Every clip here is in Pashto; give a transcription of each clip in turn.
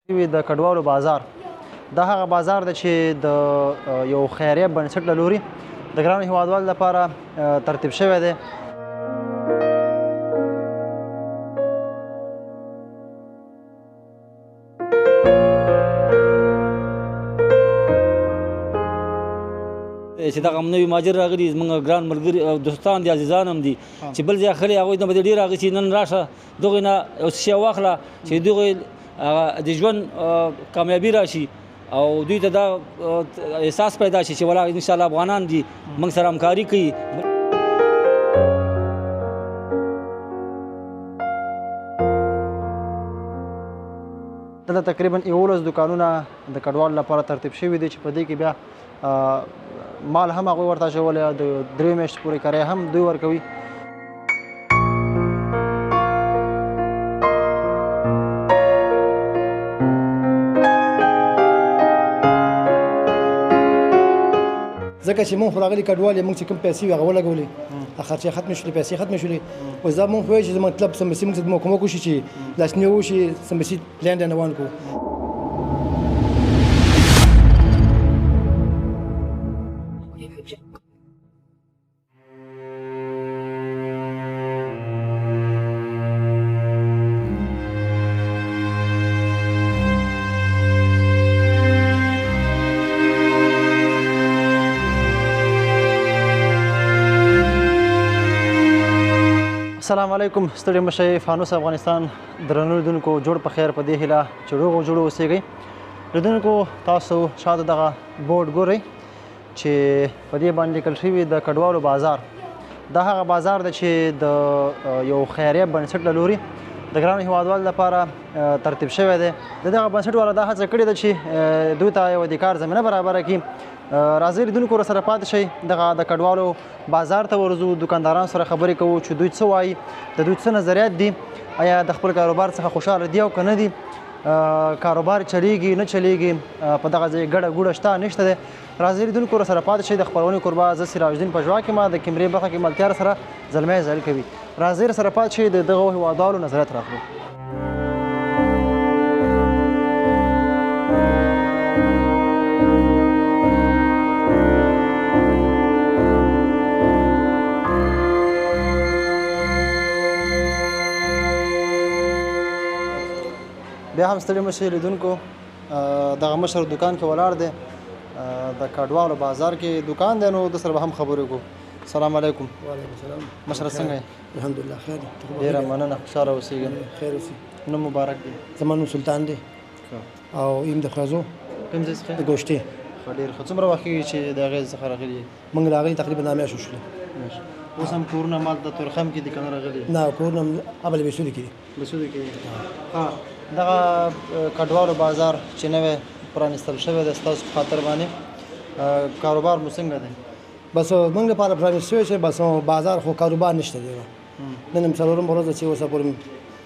د کډوالو بازار دا هغه بازار دی چې د یو خیریه بنسټ له لوري د ګرانو هیوادوالو لپاره ترتیب شوی دی. چې دغه نوي مهاجر راغلي زموږ ګران ملګري او دوستان دي عزیزان هم دي چې بل ځای خلي هغوی نه به ډېر راغلي چې نن راشه دغې نه یو څه شی واخله چې دغوی د ژوند کامیابي راشي او دوی ته دا احساس پیدا شي چې ولا انشاءالله افغانان دي موږ سره همکاري کوي. دلته تقریبا 11 دوکانونه د کډوالو لپاره ترتیب شوي دي چې په دې کې بیا مال هم هغوی ورته اچولی د 3 میاشتې پورې کرایه هم دوی ورکوي. ځکه چې مونږ خو راغلي کډوال یې مونږ چې کوم پیسې وي هغه ولګولې خرچې ختمې شولې پیسې ختمې شولې اوس دا مونږ خو وایو چې مطلب سمدستي مونږ ته کومک وشي چې لاسنیوی وشي سمدستي لاندې روان کړو. السلام علیکم ستړي مشئ فانوس افغانستان درنو لیدونکو جوړ په خیر په دې هیله چې روغ جوړ اوسئ. لیدونکو تاسو شاته دغه بورډ ګورئ چې په دې باندې لیکل شوي د کډوالو بازار دا هغه بازار دی چې د یو خیریه بنسټ له لوري د ګرانو هیوادوالو لپاره ترتیب شوی دی. د دغه بنسټ والا دا هڅه کړې ده چې دوی ته یوه د کار زمینه برابره کړي. راځئ لیدونکو ورسره پاتې شئ دغه د کډوالو بازار ته ورځو دوکاندارانو سره خبرې کوو چې دوی څه وایي د دوی څه نظریات دي آیا د خپل کاروبار څخه خوشحاله دي او که نه دي کاروبار چلیږي نه چلیږي په دغه ځای ګډه ګوډه شته نشته دی. راځئ لیدونکو ورسره پاتې شئ د خپرونې کوربه زه سراج الدین پژوا کې ما د کیمرې برخه کې ملتیا سره زلمی زل کوي. راځئ ورسره پاتې شئ د دغو هیوادوالو نظریات راخلو. بیا هم ستړي مشئ لیدونکو دغه مشر دوکان کې ولاړ دی د کډوالو بازار کې دوکان دی نو د سره به هم خبرې کوو. السلام علیکم. وعلیکم السلام. مشره څنګه یې؟ الحمدلله خیر. ډېره مننه خوشحاله اوسېږئ. خیر اوسئ. نوم مبارک دی؟ زما نوم سلطان دی او ایم د خوازو کوم ځای څخه؟ د ګوشتې. ښه ډېر ښه. څومره وخت کېږي چې د هغې څخه راغلي یې؟ موږ راغلي تقریبا 9 میاشتې وشولې. اوس هم کورونه مال د تورخم کې دي که نه راغلي؟ نه کورونه ابل بیسولي کې دي. بیسولي کې دي. دغه کډوالو بازار چې نوی پرانیستل شوی دی ستاسو په خاطر باندې کاروبار مو څنګه دی؟ بس موږ لپاره پرانیست شوی چې بس بازار خو کاروبار نشته دی. نن هم څلورم ورځ ده چې اوسه پورې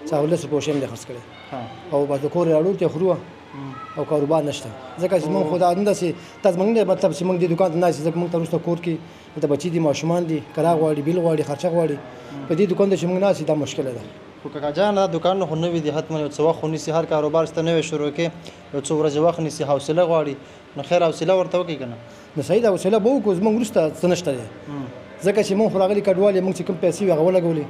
چا 10 روپۍ هم دی خرڅ کړی او بس د کور راوړو ته خورو او کاروبار نشته ځکه چې موږ خو دا نه داسې تاسو موږ نه مطلب چې موږ دې دوکان ته ناستې ځکه موږ ته وروسته کور کې دلته بچي دي ماشومان دي کرا غواړي بیل غواړي خرچه غواړي په دې دوکان ته چې موږ ناستې دا مشکله ده. خو کاکا جان دا دوکان خو نوي دي حتما یو څه وخت خو نیسي هر کاروبار چې ته نوی شروع کړې یو څو ورځې وخت نیسي حوصله غواړي نو خیر حوصله ورته وکړئ که نه؟ نو صحیح ده حوصله به وکړو زموږ وروسته څه نشته دی ځکه چې مونږ خو راغلي کډوال یې مونږ چې کوم پیسې وي هغه ولګولې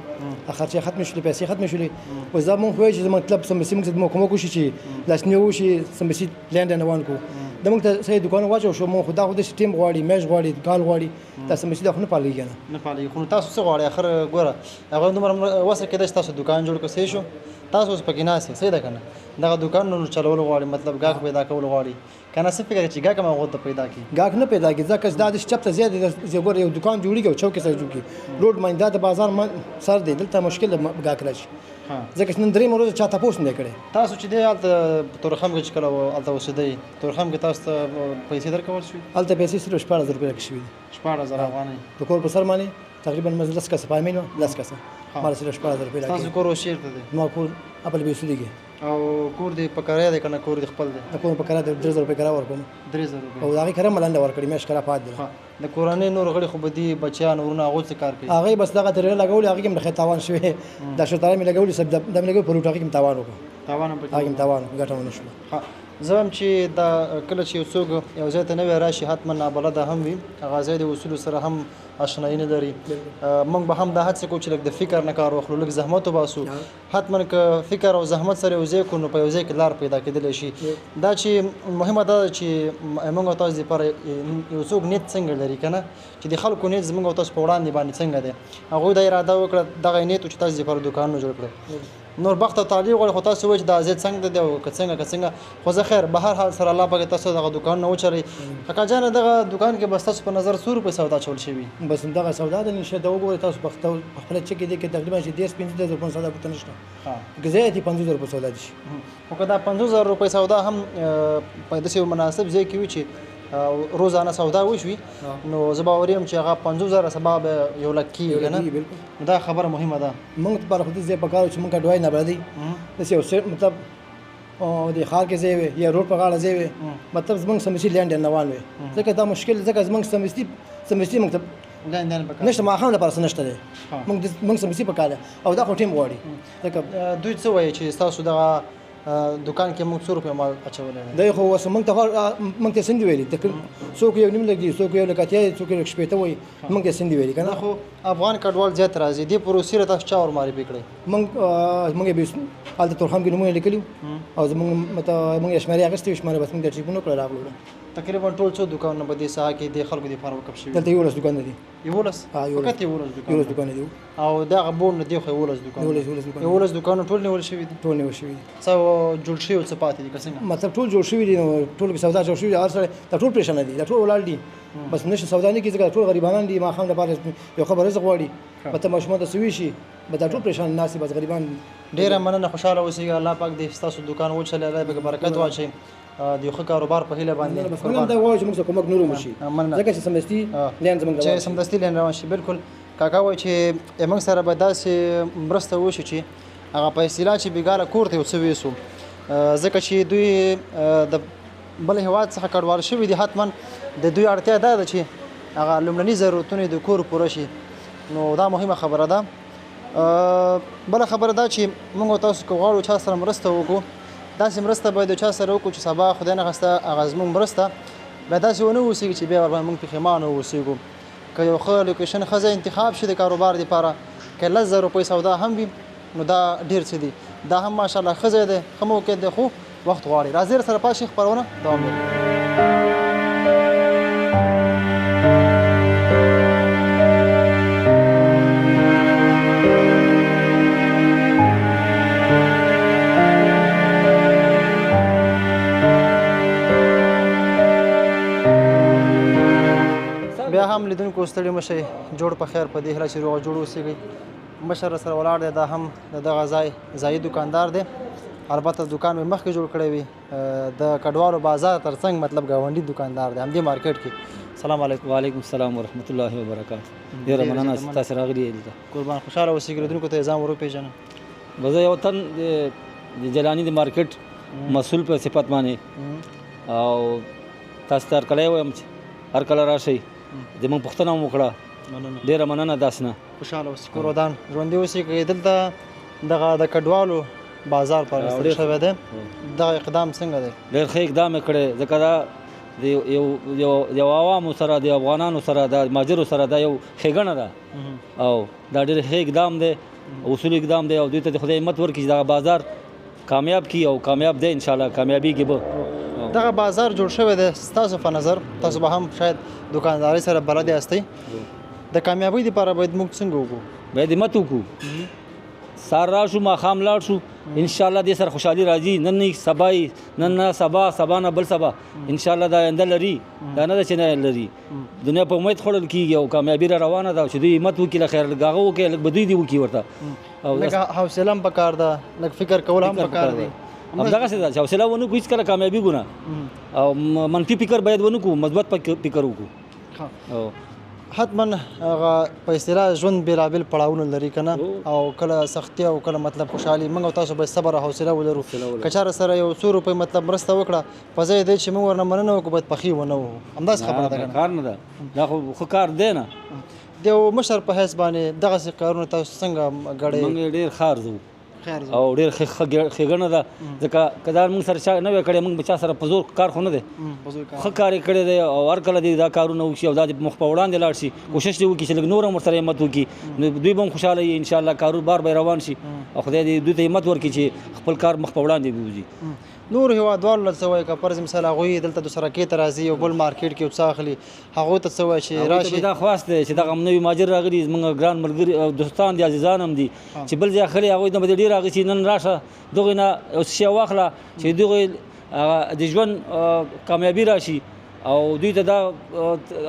خرچې ختمې شولې پیسې ختمې شولې اوس دا مونږ خو وایو چې مطلب سمدستي مونږ ته کومک وشي چې لاسنیوی وشي سمدستي لاندې روان کړو. د مونږ ته صحیح دوکان واچو شو مونږ خو دا خو داسې ټیم غواړي میاشت غواړي کال غواړي دا سمدستي دا خو نه پالېږي که نه پالېږي. خو نو تاسو څه غواړئ اخر ګوره هغه دومره وسه کېدای چې تاسو دوکان جوړ کړئ صحیح شو تاسو اوس پکې ناست یې صحیح ده که نه؟ دغه دوکان نو چلول غواړي مطلب ګاهک پیدا کول غواړي که نه څه فکر چې ګاهک هم هغو ته پیدا کړي؟ ګاهک نه پیدا کړي ځکه چې دا د چپ ته زیات دی ګوره یو دوکان جوړېږي او چوکې سره جوړ کړي روډ باندې دا د بازار سر دی دلته مشکل ده ګاهک راشي ځکه چې نن درېیمه ورځ چا تپوس نه دی کړی. تاسو چې دی هلته په تورخم کې چې کله هلته اوسېدئ تورخم کې تاسو ته پیسې درکول شوي؟ هلته پیسې صرف 14,000 روپۍ راکړل شوي دي. 14,000 افغانۍ د کور په سر باندې تقریبا مې 10 کسه فامیل وه 10 کسه ما صرف 14,000 روپۍ راکړي. تاسو کور اوس چېرته دی؟ زما کور ابل بیسولي کې. او کور دې په کرایه دی که نه کور دې خپل دی؟ د کور په کرایه د 3,000 روپۍ کرایه ورکوم. 3,000 روپۍ او د هغې کرایه ملنډه ورکړې میاشت کرایه پاتې ده. د کورنۍ نور غړي خو به دي بچیان ورونه هغوی څه کار کوي؟ هغې بس دغه ترې لګولې هغې کې مې د خیر تاوان شوی دا شرطاره مې لګولې دا مې لګولې په روټ هغې کې مې تاوان وکړو. تاوان هم پکې هغه تاوان ګټه ونه شوه. زه هم چې دا کله چې یو څوک یو ځای ته نوی راشي حتما نابلده هم وي هغه ځای د اصولو سره هم اشنایي نه لري. موږ به هم دا هڅه کوو چې لږ د فکر نه کار واخلو لږ زحمت وباسو. حتما که فکر او زحمت سره یو ځای کړو نو په یو ځای کې لار پیدا کېدلی شي. دا چې مهمه دا ده چې موږ او تاسو دپاره یو څوک نیت څنګه لري که نه چې د خلکو نیت زموږ او تاسو په وړاندې باندې څنګه دی. هغوی دا اراده وکړه دغه نیت و چې تاسو دپاره دوکانونه جوړ کړئ. نور بخت او تعلیق غواړي خو تاسو وایئ چې دا ضد څنګه دی او که څنګه خو زه خیر به هر حال سره الله پاک تاسو دغه دوکانونه وچلئ. کاکا جانه دغه دوکان کې بس تاسو په نظر څو روپۍ سودا چول شوي؟ بس دغه سودا ده نشه دا وګورئ تاسو په خپله چک کې دی کې تقریبا چې 10-15 روپۍ سودا پته نشته که زیات 50 روپۍ سودا دي. خو که دا 50,000 روپۍ سودا هم په داسې یو مناسب ځای کې وي چې روزانه سودا وشوي نو زه باوري یم چې هغه 50,000 سبا به 1,00,000 کېږي که نه. دا خبره مهمه ده. موږ لپاره خو دې ځای په کار چې موږ کډوای نه بلدی داسې یو مطلب د ښار کې ځای وي یا روډ په غاړه ځای وي مطلب زموږ سمسي لاندې روان وي ځکه دا مشکل ځکه زموږ سمسي موږ ته نشته ماښام لپاره څه نشته دی. موږ سمسي په کار او دا خو ټیم غواړي ځکه دوی څه وایي چې ستاسو دغه دوکان کې موږ 100 روپۍ مال اچولی دی. دی خو اوس موږ ته سندې ویلي څوک 1.5 لک دي څوک 1,80,000 څوک 1,60 وایي موږ ته سندې ویلي که نه. خو افغان کډوال زیات راځي دې پروسې له تاسو چا ورمعرفي کړی؟ موږ یې هلته تورخم کې نومونه لیکلي او موږ یې شمارې اخیستې شمارې بس موږ د ټلیفون وکړه راغلو. تقریبا ټول څو دوکانونه په دې ساحه کې د خلکو دپاره وقف شوي؟ دلته 11 دوکانونه دي. 11 فقط 11 دوکانونه دي او دغه بورډ نه دی خو 11 دوکانونه 11 دوکانونه ټول نیول شوي دي. ټول نیول شوي دي. څه جوړ شوي څه پاتې دي که څنګه؟ مطلب ټول جوړ شوي دي نو ټول کې سودا جوړ شوي دي هر سړی دا ټول پریشانه دي دا ټول ولاړ دي بس نشه سودا نه کېږي ځکه ټول غریبانان دي ماښام لپاره یو خبر رزق غواړي مطلب ماشومان ته سوي شي بس دا ټول پریشان ناس بس غریبان. ډېره مننه خوشحاله اوسئ الله پاک دې ستاسو دوکان وچلي الله پکې برکت واچوي د یو ښه کاروبار په هیله باندې موږ دا غواړو چې موږ ته کومک نور وشي ځکه چې سمدستي لین زموږ چې سمدستي لین روان شي. بالکل کاکا وایي چې موږ سره به داسې مرسته وشي چې هغه په اصطلاح چې بېګاله کور ته یو څه ویسو ځکه چې دوی د بل هېواد څخه کډوال شوي دي حتما د دوی اړتیا دا ده چې هغه لومړني ضرورتونه د کور پوره شي نو دا مهمه خبره ده. بله خبره دا چې موږ او تاسو که غواړو چا سره مرسته وکړو داسې مرسته باید د چا سره وکړو چې سبا خدای نخواسته هغه زموږ مرسته بیا داسې ونه اوسېږي چې بیا ورباندې موږ پښیمانه واوسېږو. که یو ښه لوکیشن ښه ځای انتخاب شي د کاروبار دپاره که 10,000 روپۍ سودا هم وي نو دا ډېر څه دي دا هم ماشاءالله ښه ځای دی ښه موقعیت دی خو وخت غواړي. راځئ سره پاتې شئ خپرونه دوام لري. بیا هم لیدونکو ستړي مشئ جوړ په خیر په دې هیله چې روغ جوړ اوسېږئ. مشر سره ولاړ دی دا هم د دغه ځایي دوکاندار دی البته دوکان مې مخکې جوړ کړی وي د کډوالو بازار تر څنګ مطلب ګاونډي دوکاندار دی همدې مارکیټ کې. السلام علیکم. وعلیکم السلام ورحمۃ الله وبرکاتہ. ډېره مننه چې تاسو راغلي دلته. قربان خوشحاله اوسئ لیدونکو ته ځان ور وپېژنه. زه یو تن د جلاني د مارکیټ مسؤل په صفت باندې او تاسو ته هرکلی وایم چې هر کله راشئ زموږ پوښتنه مو وکړه ډېره مننه داسې نه خوشحاله اوسئ کور ودان ژوندي اوسئ که دلته دغه د کډوالو بازار پرانیستل شوی دی دغه اقدام څنګه دی؟ ډېر ښه اقدام یې کړی ځکه دا د یو عوامو سره د افغانانو سره د مهاجرو سره دا یو ښېګڼه ده او دا ډېر ښه اقدام دی اصولي اقدام دی او دوی ته د خدای همت ورکړي چې دغه بازار کامیاب کړي او کامیاب دی انشاءالله کامیابیږي به. دغه بازار جوړ شوی دی ستاسو په نظر تاسو به هم شاید دوکاندارۍ سره بلد یاستئ د کامیابۍ دپاره باید موږ څنګه وکړو؟ باید همت وکړو سهار راشو ماښام لاړ شو انشاءالله دې سره خوشحالي راځي نن نه سبا نن نه سبا نه بل سبا انشاءالله دا آینده لري دا نه ده چې نه لري دنیا په امید خوړل کېږي او کامیابي را روانه ده چې دوی همت وکړي خیر لږ هغه وکړي لږ به دوی دې وکړي ورته لږ حوصله هم پکار ده لږ فکر کول هم پکار دی. همدغسې ده چې حوصله ونه کړو هېڅکله کامیابیږو نه او منفي فکر باید ونه کړو مثبت فکر وکړو. حتما هغه په اصطلاح ژوند بېلابېل پړاوونه لري که نه او کله سختي او کله مطلب خوشحالي موږ او تاسو باید صبر او حوصله ولرو. که چا سره یو 100 روپۍ مطلب مرسته وکړه په ځای دی چې موږ ورنه مننه وکړو باید پخې ونه وهو همداسې خبره ده که نه؟ کار نه ده دا خو ښه کار دی نه د یو مشر په حیث باندې دغسې کارونه تاسو څنګه ګړئ؟ موږ ډېر ښار ځو او ډېر ښېګڼه ده ځکه که دا موږ سره چا نه وی کړی موږ به چا سره په زور کار خو نه دی ښه کار یې کړی دی او هر کله دې دا کارونه وشي او دا د مخ په وړاندې لاړ شي کوشش دې وکړي چې لږ نور هم ورسره همت وکړي نو دوی به هم خوشحاله وي انشاءالله کاروبار به روان شي او خدای دې دوی ته همت ورکړي چې خپل کار مخ په وړاندې ووځي نور هیوادوالو ته څه وایي که فرض مثال هغوی دلته د سرکې ته راځي یو بل مارکیټ کې یو څه اخلي هغوی ته څه وایي چې راشي دا خواست دی چې دغه نوي مهاجر راغلي زموږ ګران ملګري او دوستان دي عزیزان هم دي چې بل ځای اخلي هغوی نه به دې ډېر اخیستي نن راشه دغوی نه یو څه شی واخله چې دغوی د ژوند کامیابي راشي او دوی ته دا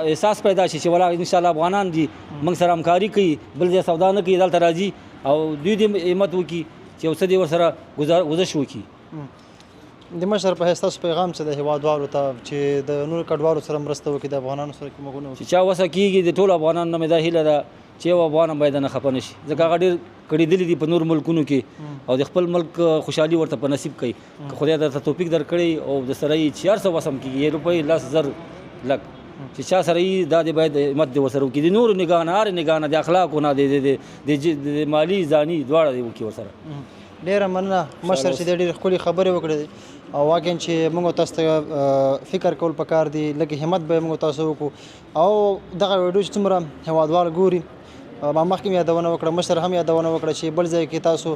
احساس پیدا شي چې ولا انشاءالله افغانان دي موږ سره همکاري کوي بل ځای سودا نه کوي دلته راځي او دوی دې همت وکړي چې یو څه دې ورسره گذشت وکړي د مشر په حیث تاسو پیغام څه د هیوادوالو ته چې د نورو کډوالو سره مرسته وکړي د افغانانو سره کومکونه وکړي چې چا وسه کېږي د ټولو افغانانو نه مې دا هیله ده چې یو افغان هم باید نه خفه نه شي ځکه هغه ډېر کړېدلي دي په نورو ملکونو کې او د خپل ملک خوشحالي ورته په نصیب کوي که خدای درته توفیق درکړي او د سره یې چې هر څه وسم کېږي 1 روپۍ 10,000 لک چې چا سره یې دا د باید همت دې ورسره وکړي د نورو نګاه نه هر نګاه نه د اخلاقو نه د مالي ځاني دواړه دې وکړي ورسره ډېره مننه مشر چې ډېرې ښکلې خبرې وکړې او واقعا چې موږ تاسو ته فکر کول پکار دی لکه همت به موږ تاسو وکړو او دغه ویډیو چې څومره هیوادوال ګوري ما مخکې یادونه وکړه مشر هم یادونه وکړه چې بل ځای کې تاسو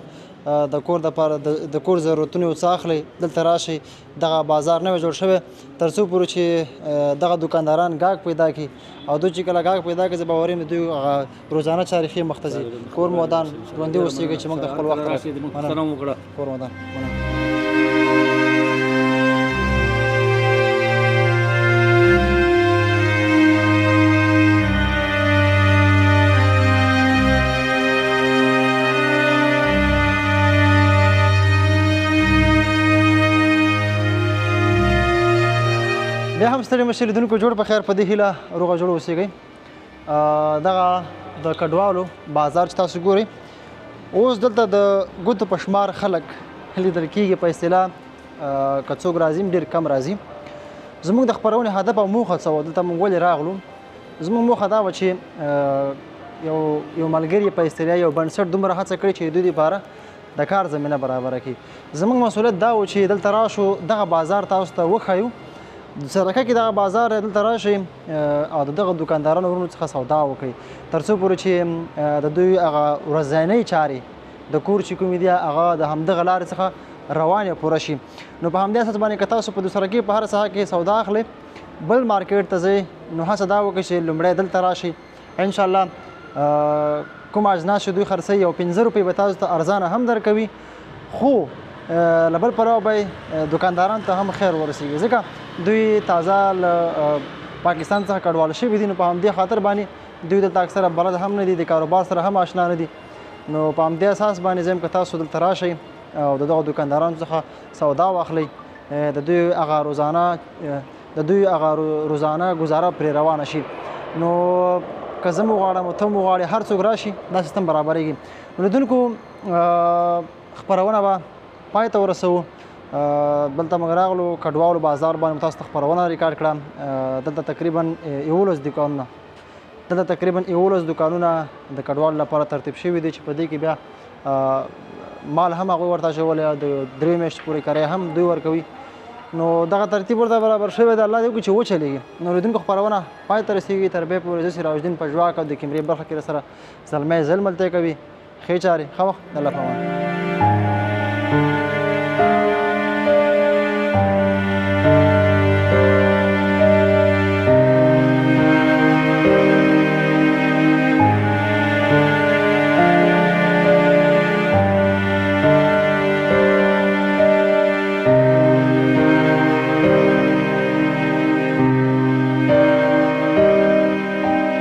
د کور دپاره د کور ضرورتونه یو څه اخلئ دلته راشئ دغه بازار نوی جوړ شوی تر څو پورې چې دغه دکانداران ګاګ پیدا کړي او دوی چې کله ګاګ پیدا کړي زه باور یم دوی هغه روزانه چارې ښې مخته ځي کور مو ودان ژوندي اوسېږئ چې موږ د خپل وخت کور ودان بیا هم ستړي مشر لیدونکو جوړ په خیر په دې هیله روغه جوړه اوسېږئ دغه د کډوالو بازار چې تاسو ګورئ اوس دلته د ګوتو په شمار خلک لیدل کېږي په اصطلاح که څوک راځي ډېر کم راځي زموږ د خپرونې هدف او موخه څه وه دلته موږ ولې راغلو زموږ موخه دا وه چې یو ملګري په اصطلاح یو بنسټ دومره هڅه کړې چې دوی دپاره د کار زمینه برابره کړي زموږ مسؤلیت دا و چې دلته راشو دغه بازار تاسو ته وښیو سرکه کې دغه بازار دلته راشئ او د دغه دکاندارانو ورونو څخه سودا وکړئ تر څو پورې چې د دوی هغه ورځنۍ چارې د کور چې کومې دي هغه د همدغه لارې څخه روانې پوره شي نو په همدې اساس باندې که تاسو په سرکې په هر ساحه کې سودا اخلئ بل مارکیټ ته ځئ نو هڅه دا وکړئ چې لومړی دلته راشئ انشاءالله کوم اجناس چې دوی خرڅوي یو 15 روپۍ به تاسو ته ارزانه هم درکوي خو له بل پلوه به دکاندارانو ته هم خیر ورسېږي ځکه دوی تازه له پاکستان څخه کډوال شوي دي نو په همدې خاطر باندې دوی دلته اکثره بلد هم نه دي د کاروبار سره هم آشنا نه دي نو په همدې اساس باندې زه یم که تاسو دلته راشئ او د دغو دکاندارانو څخه سودا واخلئ د دوی هغه روزانه گزاره پرې روانه شي نو که زه مو غواړم او ته مو غواړې هر څوک راشي دا سیستم برابریږي نو لیدونکو خپرونه به پای ته ورسوو دلته موږ راغلو کډوالو بازار باندې تاسو ته خپرونه ریکارډ کړه دلته تقریبا 11 دکانونه د کډوالو لپاره ترتیب شوي دي چې په دې کې بیا مال هم هغوی ورته اچولی د 3 میاشتې پورې کرایه هم دوی ورکوي نو دغه ترتیب ورته برابر شوی دی الله دې وکړي چې وچلېږي نو لیدونکو خپرونه پای ته رسېږي تر بیا پورې زه سراج الدین پژواک او د کیمرې برخه کې سره زلمی زل ملتیا کوي ښې چارې ښه وخت د الله په امان